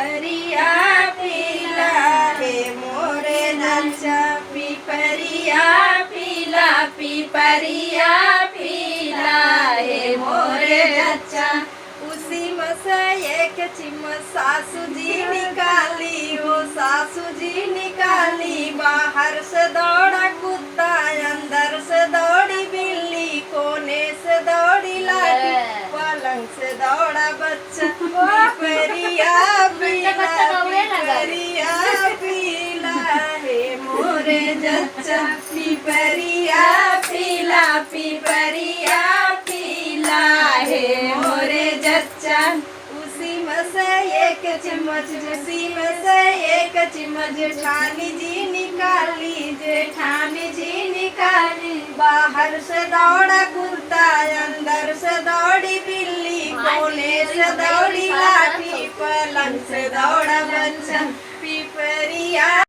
पिपरिया पीला हे मोरे जच्चा पिपरिया पीला पिपरिया पीला हे मोरे जच्चा। उसी में से एक चिम्मच सासू जी निकाली, वो सासू जी निकाली। बाहर से दौड़ा कुत्ता, अंदर से दौड़ी बिल्ली, कोने से दौड़ी लाठी, पलंग से दौड़ा बच्चा। पिपरिया पीला पिपरिया पीला हे मोरे जच्चा पिपरिया पीला पिपरिया पीला हे मोरे जच्चा। उसी में से एक चम्मच, उसी में से एक चम्मच जेठानी जी निकाली, जेठानी जी निकाली। बाहर से दौड़ा कुत्ता, अंदर से दौड़ी बिल्ली, कोने से दौड़ी लाठी, पलंग से दौड़ा बच्चा। पिपरिया